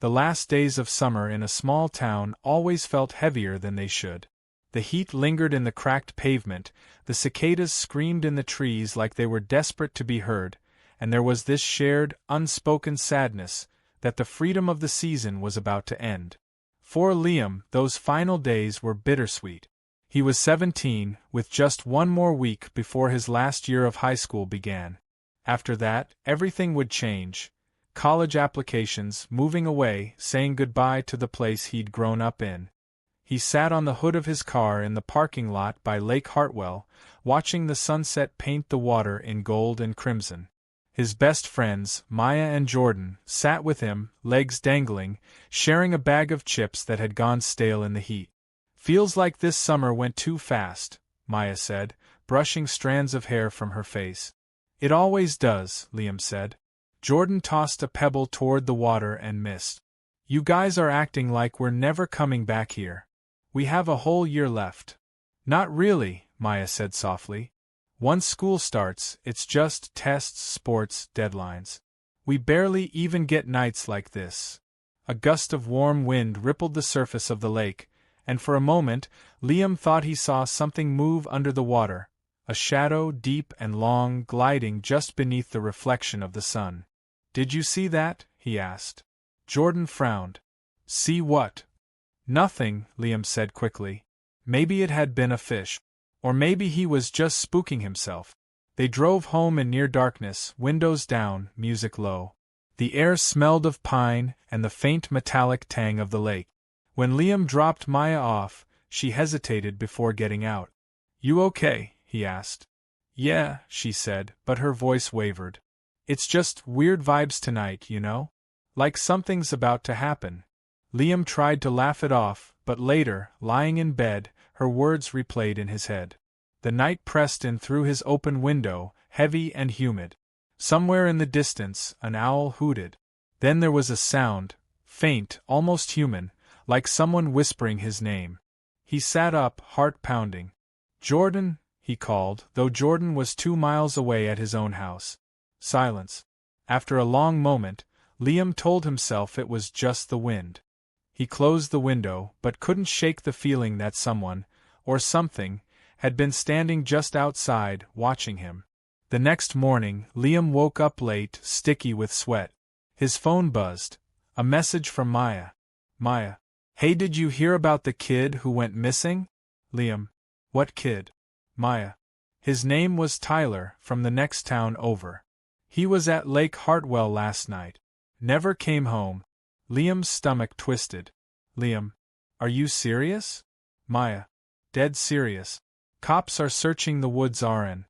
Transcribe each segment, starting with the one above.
The last days of summer in a small town always felt heavier than they should. The heat lingered in the cracked pavement, the cicadas screamed in the trees like they were desperate to be heard, and there was this shared, unspoken sadness that the freedom of the season was about to end. For Liam, those final days were bittersweet. He was 17, with just one more week before his last year of high school began. After that, everything would change. College applications, moving away, saying goodbye to the place he'd grown up in. He sat on the hood of his car in the parking lot by Lake Hartwell, watching the sunset paint the water in gold and crimson. His best friends, Maya and Jordan, sat with him, legs dangling, sharing a bag of chips that had gone stale in the heat. "Feels like this summer went too fast," Maya said, brushing strands of hair from her face. "It always does," Liam said. Jordan tossed a pebble toward the water and missed. "You guys are acting like we're never coming back here. We have a whole year left." "Not really," Maya said softly. "Once school starts, it's just tests, sports, deadlines. We barely even get nights like this." A gust of warm wind rippled the surface of the lake, and for a moment, Liam thought he saw something move under the water, a shadow deep and long gliding just beneath the reflection of the sun. "Did you see that?" he asked. Jordan frowned. "See what?" "Nothing," Liam said quickly. "Maybe it had been a fish. Or maybe he was just spooking himself." They drove home in near darkness, windows down, music low. The air smelled of pine and the faint metallic tang of the lake. When Liam dropped Maya off, she hesitated before getting out. "You okay?" he asked. "Yeah," she said, but her voice wavered. "It's just weird vibes tonight, you know? Like something's about to happen." Liam tried to laugh it off, but later, lying in bed, her words replayed in his head. The night pressed in through his open window, heavy and humid. Somewhere in the distance, an owl hooted. Then there was a sound, faint, almost human, like someone whispering his name. He sat up, heart pounding. "Jordan," he called, though Jordan was 2 miles away at his own house. Silence. After a long moment, Liam told himself it was just the wind. He closed the window, but couldn't shake the feeling that someone, or something, had been standing just outside, watching him. The next morning, Liam woke up late, sticky with sweat. His phone buzzed. A message from Maya. "Maya. Hey, did you hear about the kid who went missing?" Liam. "What kid?" Maya. "His name was Tyler, from the next town over. He was at Lake Hartwell last night. Never came home." Liam's stomach twisted. "Liam. Are you serious?" Maya. "Dead serious. Cops are searching the woods RN."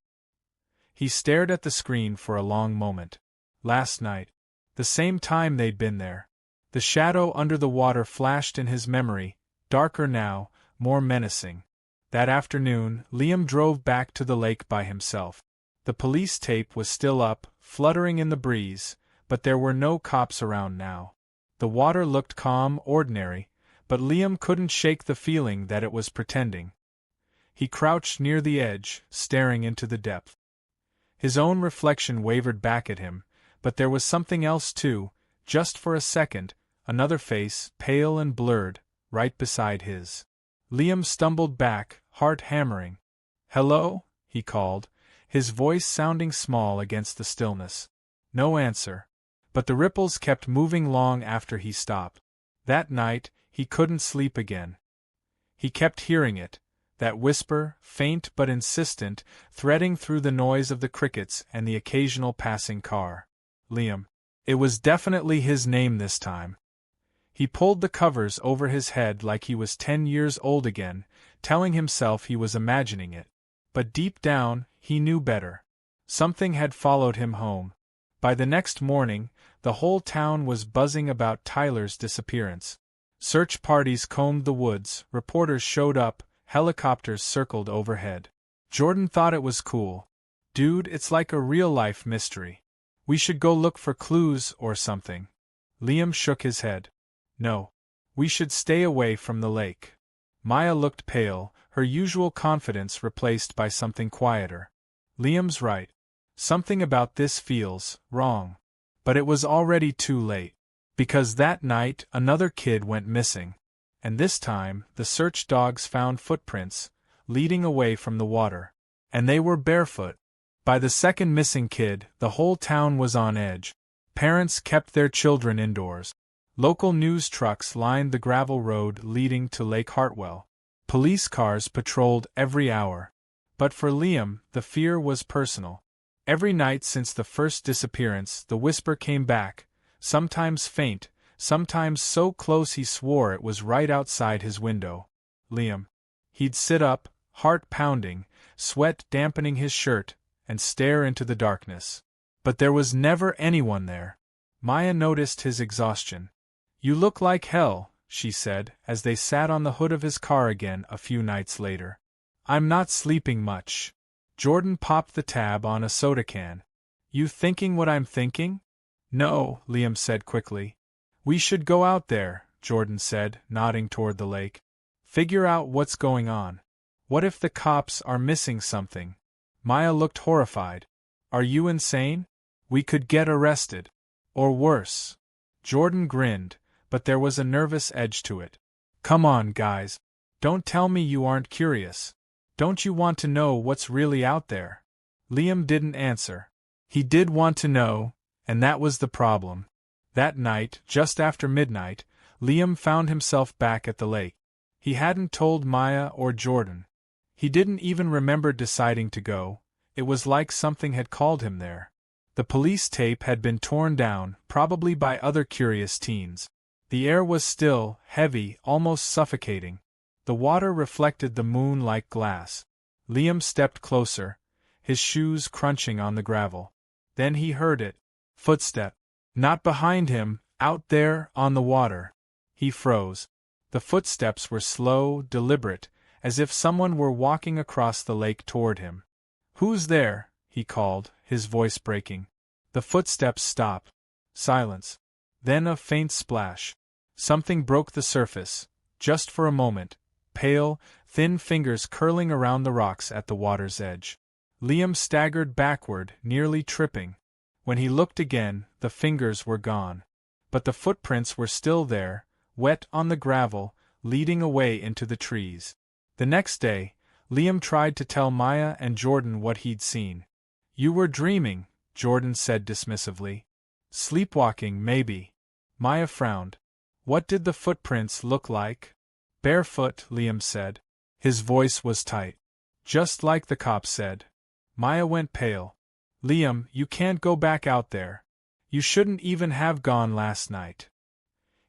He stared at the screen for a long moment. Last night. The same time they'd been there. The shadow under the water flashed in his memory, darker now, more menacing. That afternoon, Liam drove back to the lake by himself. The police tape was still up, fluttering in the breeze, but there were no cops around now. The water looked calm, ordinary, but Liam couldn't shake the feeling that it was pretending. He crouched near the edge, staring into the depth. His own reflection wavered back at him, but there was something else too, just for a second, another face, pale and blurred, right beside his. Liam stumbled back, heart hammering. "Hello?" he called, his voice sounding small against the stillness. No answer. But the ripples kept moving long after he stopped. That night, he couldn't sleep again. He kept hearing it, that whisper, faint but insistent, threading through the noise of the crickets and the occasional passing car. Liam. It was definitely his name this time. He pulled the covers over his head like he was 10 years old again, telling himself he was imagining it. But deep down, he knew better. Something had followed him home. By the next morning, the whole town was buzzing about Tyler's disappearance. Search parties combed the woods, reporters showed up, helicopters circled overhead. Jordan thought it was cool. "Dude, it's like a real-life mystery. We should go look for clues or something." Liam shook his head. "No. We should stay away from the lake." Maya looked pale, her usual confidence replaced by something quieter. "Liam's right. Something about this feels wrong." But it was already too late. Because that night another kid went missing. And this time, the search dogs found footprints, leading away from the water. And they were barefoot. By the second missing kid, the whole town was on edge. Parents kept their children indoors. Local news trucks lined the gravel road leading to Lake Hartwell. Police cars patrolled every hour. But for Liam, the fear was personal. Every night since the first disappearance, the whisper came back, sometimes faint, sometimes so close he swore it was right outside his window. Liam. He'd sit up, heart pounding, sweat dampening his shirt, and stare into the darkness. But there was never anyone there. Maya noticed his exhaustion. "You look like hell," she said, as they sat on the hood of his car again a few nights later. "I'm not sleeping much." Jordan popped the tab on a soda can. "You thinking what I'm thinking?" "No," Liam said quickly. "We should go out there," Jordan said, nodding toward the lake. "Figure out what's going on. What if the cops are missing something?" Maya looked horrified. "Are you insane? We could get arrested. Or worse." Jordan grinned, but there was a nervous edge to it. "Come on, guys. Don't tell me you aren't curious. Don't you want to know what's really out there?" Liam didn't answer. He did want to know, and that was the problem. That night, just after midnight, Liam found himself back at the lake. He hadn't told Maya or Jordan. He didn't even remember deciding to go. It was like something had called him there. The police tape had been torn down, probably by other curious teens. The air was still, heavy, almost suffocating. The water reflected the moon like glass. Liam stepped closer, his shoes crunching on the gravel. Then he heard it. Footstep. Not behind him, out there, on the water. He froze. The footsteps were slow, deliberate, as if someone were walking across the lake toward him. "Who's there?" he called, his voice breaking. The footsteps stopped. Silence. Then a faint splash. Something broke the surface, just for a moment, pale, thin fingers curling around the rocks at the water's edge. Liam staggered backward, nearly tripping. When he looked again, the fingers were gone. But the footprints were still there, wet on the gravel, leading away into the trees. The next day, Liam tried to tell Maya and Jordan what he'd seen. "You were dreaming," Jordan said dismissively. "Sleepwalking, maybe." Maya frowned. "What did the footprints look like?" "Barefoot," Liam said. His voice was tight. "Just like the cop said." Maya went pale. "Liam, you can't go back out there. You shouldn't even have gone last night."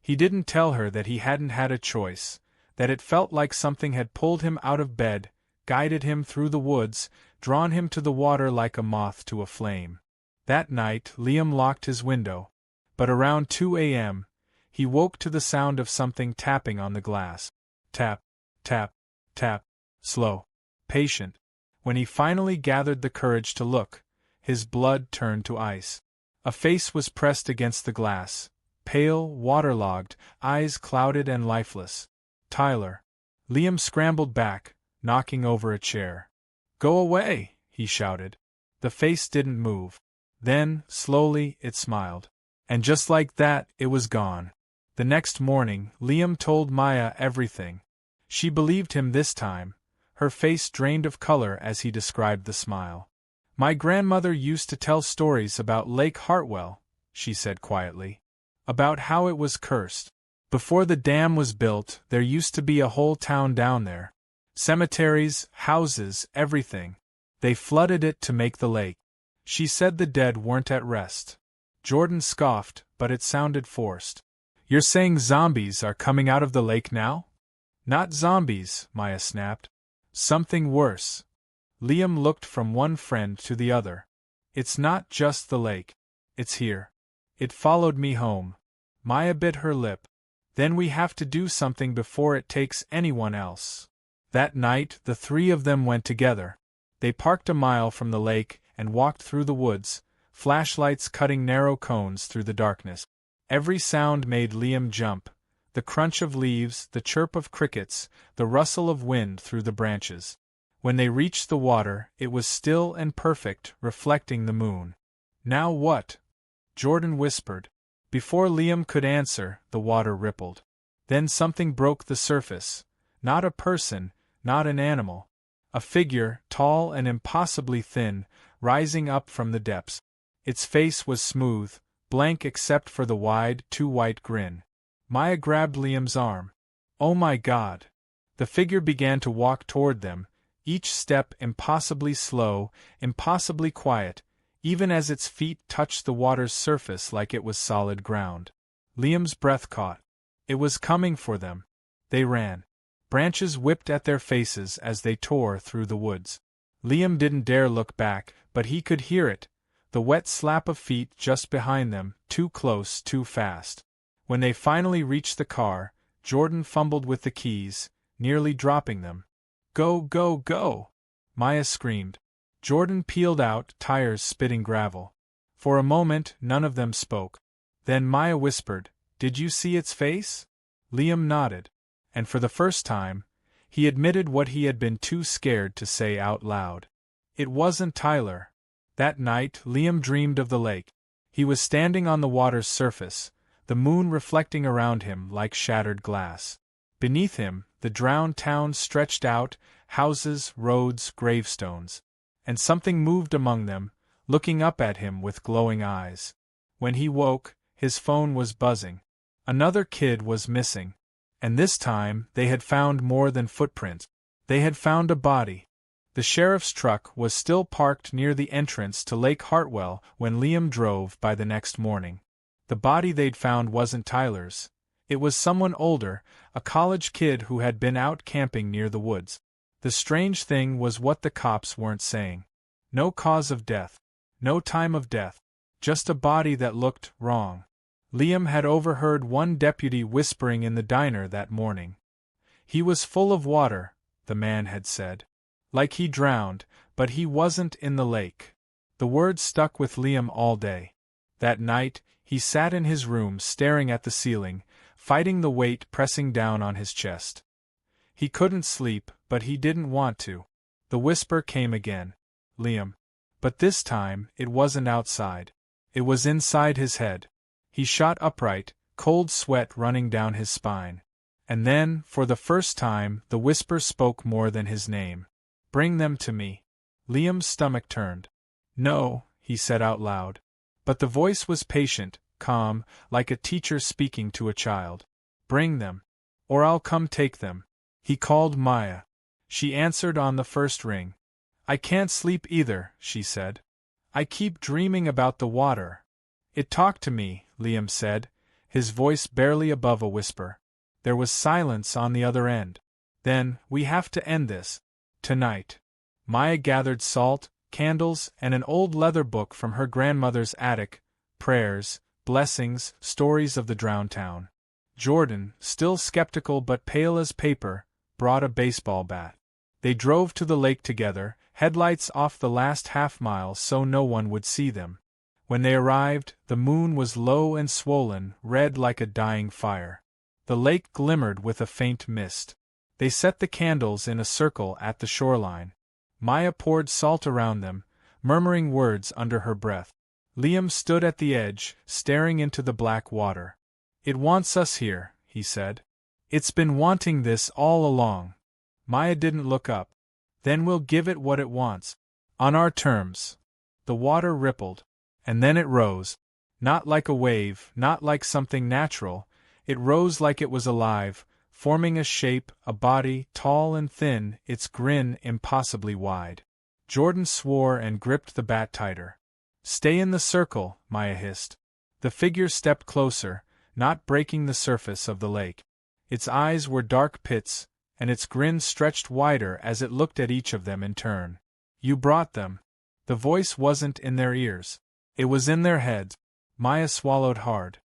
He didn't tell her that he hadn't had a choice, that it felt like something had pulled him out of bed, guided him through the woods, drawn him to the water like a moth to a flame. That night, Liam locked his window. But around 2 a.m., he woke to the sound of something tapping on the glass. Tap, tap, tap, slow, patient. When he finally gathered the courage to look, his blood turned to ice. A face was pressed against the glass, pale, waterlogged, eyes clouded and lifeless. "Tyler." Liam scrambled back, knocking over a chair. "Go away," he shouted. The face didn't move. Then, slowly, it smiled. And just like that, it was gone. The next morning, Liam told Maya everything. She believed him this time, her face drained of color as he described the smile. "My grandmother used to tell stories about Lake Hartwell," she said quietly. "About how it was cursed. Before the dam was built, there used to be a whole town down there. Cemeteries, houses, everything. They flooded it to make the lake. She said the dead weren't at rest." Jordan scoffed, but it sounded forced. "You're saying zombies are coming out of the lake now?" "Not zombies," Maya snapped. "Something worse." Liam looked from one friend to the other. "It's not just the lake. It's here. It followed me home." Maya bit her lip. "Then we have to do something before it takes anyone else." That night, the three of them went together. They parked a mile from the lake and walked through the woods, flashlights cutting narrow cones through the darkness. Every sound made Liam jump. The crunch of leaves, the chirp of crickets, the rustle of wind through the branches. When they reached the water, it was still and perfect, reflecting the moon. "Now what?" Jordan whispered. Before Liam could answer, the water rippled. Then something broke the surface. Not a person, not an animal. A figure, tall and impossibly thin, rising up from the depths. Its face was smooth, blank except for the wide, too-white grin. Maya grabbed Liam's arm. Oh my God! The figure began to walk toward them, each step impossibly slow, impossibly quiet, even as its feet touched the water's surface like it was solid ground. Liam's breath caught. It was coming for them. They ran. Branches whipped at their faces as they tore through the woods. Liam didn't dare look back, but he could hear it, the wet slap of feet just behind them, too close, too fast. When they finally reached the car, Jordan fumbled with the keys, nearly dropping them. Go, go, go! Maya screamed. Jordan peeled out, tires spitting gravel. For a moment, none of them spoke. Then Maya whispered, "Did you see its face?" Liam nodded. And for the first time, he admitted what he had been too scared to say out loud. It wasn't Tyler. That night, Liam dreamed of the lake. He was standing on the water's surface, the moon reflecting around him like shattered glass. Beneath him, the drowned town stretched out, houses, roads, gravestones. And something moved among them, looking up at him with glowing eyes. When he woke, his phone was buzzing. Another kid was missing. And this time, they had found more than footprints. They had found a body. The sheriff's truck was still parked near the entrance to Lake Hartwell when Liam drove by the next morning. The body they'd found wasn't Tyler's. It was someone older, a college kid who had been out camping near the woods. The strange thing was what the cops weren't saying. No cause of death. No time of death. Just a body that looked wrong. Liam had overheard one deputy whispering in the diner that morning. He was full of water, the man had said. Like he drowned, but he wasn't in the lake. The words stuck with Liam all day. That night, he sat in his room staring at the ceiling, fighting the weight pressing down on his chest. He couldn't sleep, but he didn't want to. The whisper came again. Liam. But this time, it wasn't outside. It was inside his head. He shot upright, cold sweat running down his spine. And then, for the first time, the whisper spoke more than his name. Bring them to me. Liam's stomach turned. No, he said out loud. But the voice was patient, calm, like a teacher speaking to a child. Bring them. Or I'll come take them. He called Maya. She answered on the first ring. I can't sleep either, she said. I keep dreaming about the water. It talked to me, Liam said, his voice barely above a whisper. There was silence on the other end. Then, we have to end this. Tonight. Maya gathered salt, candles, and an old leather book from her grandmother's attic, prayers, blessings, stories of the drowned town. Jordan, still skeptical but pale as paper, brought a baseball bat. They drove to the lake together, headlights off the last half-mile so no one would see them. When they arrived, the moon was low and swollen, red like a dying fire. The lake glimmered with a faint mist. They set the candles in a circle at the shoreline. Maya poured salt around them, murmuring words under her breath. Liam stood at the edge, staring into the black water. It wants us here, he said. It's been wanting this all along. Maya didn't look up. Then we'll give it what it wants. On our terms. The water rippled. And then it rose. Not like a wave, not like something natural. It rose like it was alive, forming a shape, a body, tall and thin, its grin impossibly wide. Jordan swore and gripped the bat tighter. Stay in the circle, Maya hissed. The figure stepped closer, not breaking the surface of the lake. Its eyes were dark pits, and its grin stretched wider as it looked at each of them in turn. You brought them. The voice wasn't in their ears. It was in their heads. Maya swallowed hard.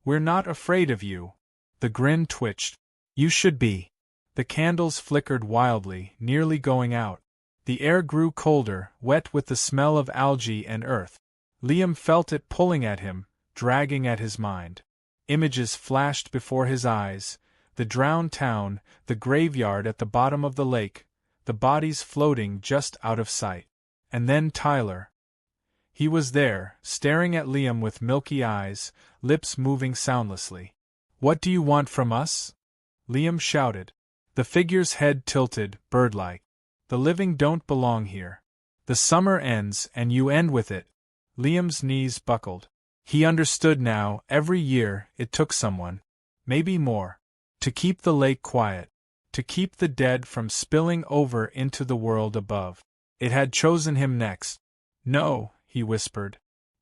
We're not afraid of you. The grin twitched. You should be. The candles flickered wildly, nearly going out. The air grew colder, wet with the smell of algae and earth. Liam felt it pulling at him, dragging at his mind. Images flashed before his eyes, the drowned town, the graveyard at the bottom of the lake, the bodies floating just out of sight. And then Tyler. He was there, staring at Liam with milky eyes, lips moving soundlessly. "What do you want from us?" Liam shouted. The figure's head tilted, bird-like. "The living don't belong here. The summer ends and you end with it." Liam's knees buckled. He understood now, every year, it took someone, maybe more, to keep the lake quiet, to keep the dead from spilling over into the world above. It had chosen him next. "No," he whispered.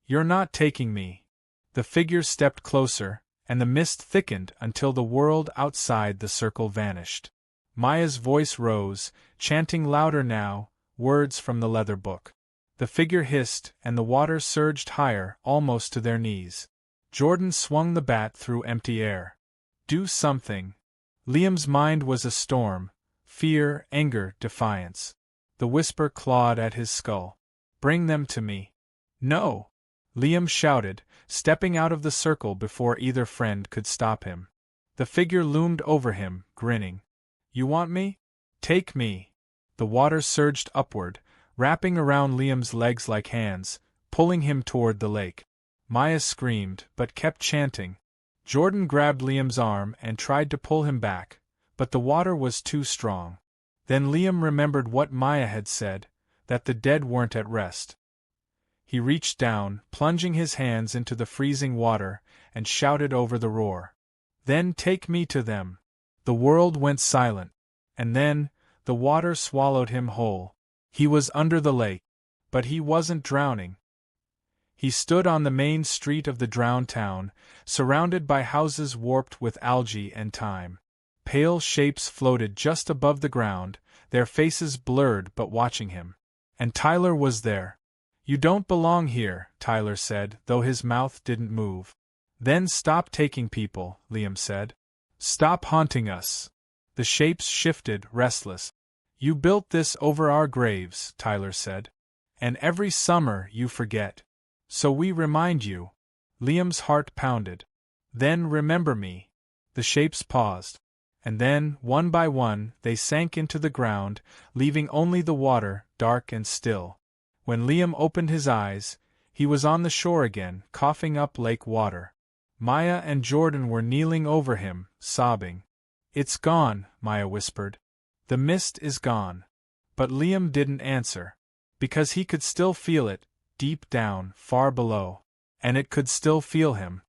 "You're not taking me." The figure stepped closer, and the mist thickened until the world outside the circle vanished. Maya's voice rose, chanting louder now, words from the leather book. The figure hissed, and the water surged higher, almost to their knees. Jordan swung the bat through empty air. "Do something." Liam's mind was a storm: fear, anger, defiance. The whisper clawed at his skull. "Bring them to me." "No!" Liam shouted, stepping out of the circle before either friend could stop him. The figure loomed over him, grinning. "You want me? Take me." The water surged upward, wrapping around Liam's legs like hands, pulling him toward the lake. Maya screamed, but kept chanting. Jordan grabbed Liam's arm and tried to pull him back, but the water was too strong. Then Liam remembered what Maya had said, that the dead weren't at rest. He reached down, plunging his hands into the freezing water, and shouted over the roar. "Then take me to them." The world went silent, and then, the water swallowed him whole. He was under the lake, but he wasn't drowning. He stood on the main street of the drowned town, surrounded by houses warped with algae and time. Pale shapes floated just above the ground, their faces blurred but watching him. And Tyler was there. "You don't belong here," Tyler said, though his mouth didn't move. "Then stop taking people," Liam said. "Stop haunting us." The shapes shifted, restless. "You built this over our graves," Tyler said. "And every summer you forget. So we remind you." Liam's heart pounded. "Then remember me." The shapes paused. And then, one by one, they sank into the ground, leaving only the water, dark and still. When Liam opened his eyes, he was on the shore again, coughing up lake water. Maya and Jordan were kneeling over him, sobbing. "It's gone," Maya whispered. "The mist is gone." But Liam didn't answer. Because he could still feel it, deep down, far below. And it could still feel him.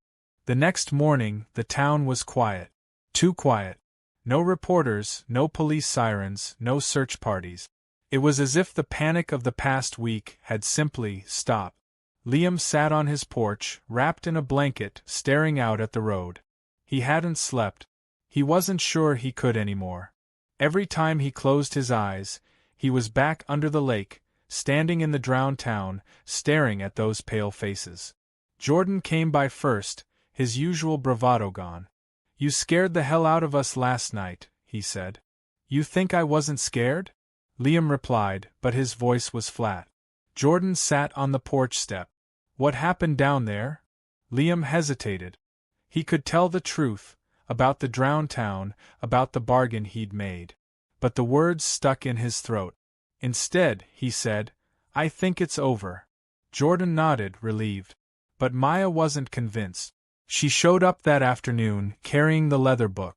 The next morning, the town was quiet. Too quiet. No reporters, no police sirens, no search parties. It was as if the panic of the past week had simply stopped. Liam sat on his porch, wrapped in a blanket, staring out at the road. He hadn't slept. He wasn't sure he could anymore. Every time he closed his eyes, he was back under the lake, standing in the drowned town, staring at those pale faces. Jordan came by first, his usual bravado gone. "You scared the hell out of us last night," he said. "You think I wasn't scared?" Liam replied, but his voice was flat. Jordan sat on the porch step. "What happened down there?" Liam hesitated. He could tell the truth, about the drowned town, about the bargain he'd made. But the words stuck in his throat. Instead, he said, "I think it's over." Jordan nodded, relieved. But Maya wasn't convinced. She showed up that afternoon, carrying the leather book.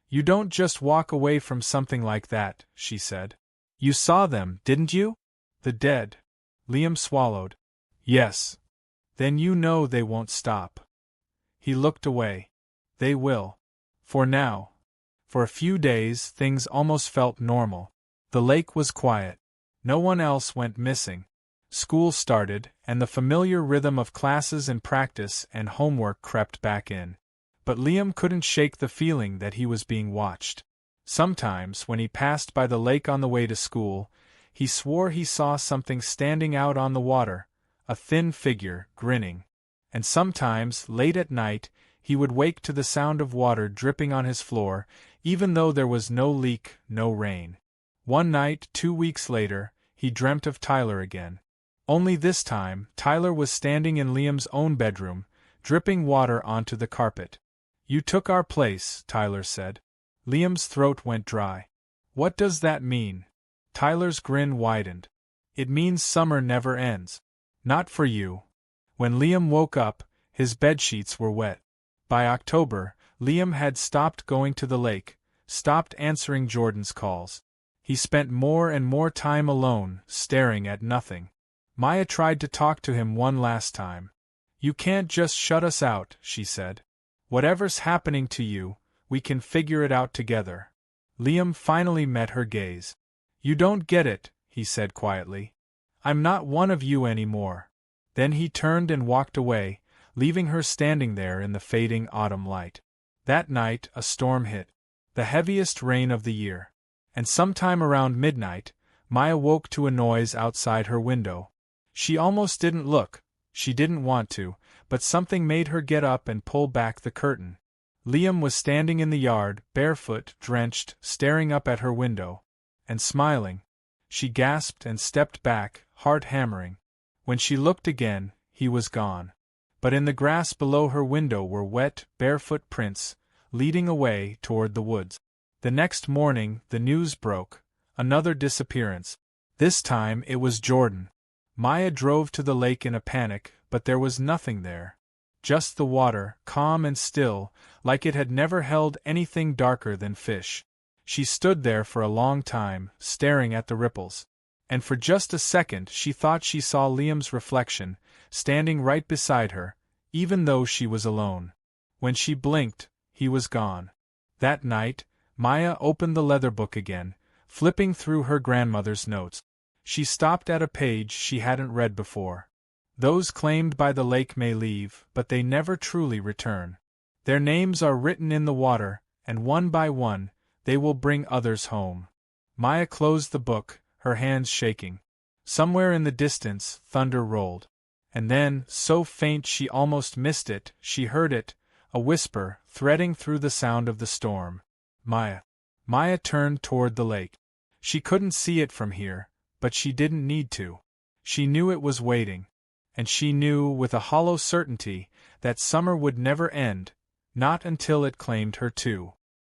"You don't just walk away from something like that," she said. "You saw them, didn't you? The dead." Liam swallowed. "Yes." "Then you know they won't stop." He looked away. "They will. For now." For a few days, things almost felt normal. The lake was quiet. No one else went missing. School started, and the familiar rhythm of classes and practice and homework crept back in. But Liam couldn't shake the feeling that he was being watched. Sometimes, when he passed by the lake on the way to school, he swore he saw something standing out on the water, a thin figure, grinning. And sometimes, late at night, he would wake to the sound of water dripping on his floor, even though there was no leak, no rain. One night, 2 weeks later, he dreamt of Tyler again. Only this time, Tyler was standing in Liam's own bedroom, dripping water onto the carpet. "You took our place," Tyler said. Liam's throat went dry. "What does that mean?" Tyler's grin widened. "It means summer never ends. Not for you. When Liam woke up, his bedsheets were wet. By October, Liam had stopped going to the lake, stopped answering Jordan's calls. He spent more and more time alone, staring at nothing. Maya tried to talk to him one last time. You can't just shut us out, she said. Whatever's happening to you, we can figure it out together. Liam finally met her gaze. You don't get it, he said quietly. I'm not one of you anymore. Then he turned and walked away, leaving her standing there in the fading autumn light. That night, a storm hit. The heaviest rain of the year. And sometime around midnight, Maya woke to a noise outside her window. She almost didn't look, she didn't want to, but something made her get up and pull back the curtain. Liam was standing in the yard, barefoot, drenched, staring up at her window. And smiling. She gasped and stepped back, heart hammering. When she looked again, he was gone. But in the grass below her window were wet, barefoot prints, leading away toward the woods. The next morning, the news broke. Another disappearance. This time it was Jordan. Maya drove to the lake in a panic, but there was nothing there. Just the water, calm and still, like it had never held anything darker than fish. She stood there for a long time, staring at the ripples. And for just a second she thought she saw Liam's reflection, standing right beside her, even though she was alone. When she blinked, he was gone. That night, Maya opened the leather book again, flipping through her grandmother's notes. She stopped at a page she hadn't read before. Those claimed by the lake may leave, but they never truly return. Their names are written in the water, and one by one, they will bring others home. Maya closed the book, her hands shaking. Somewhere in the distance, thunder rolled. And then, so faint she almost missed it, she heard it, a whisper, threading through the sound of the storm. Maya. Maya turned toward the lake. She couldn't see it from here, but she didn't need to. She knew it was waiting. And she knew, with a hollow certainty, that summer would never end, not until it claimed her too.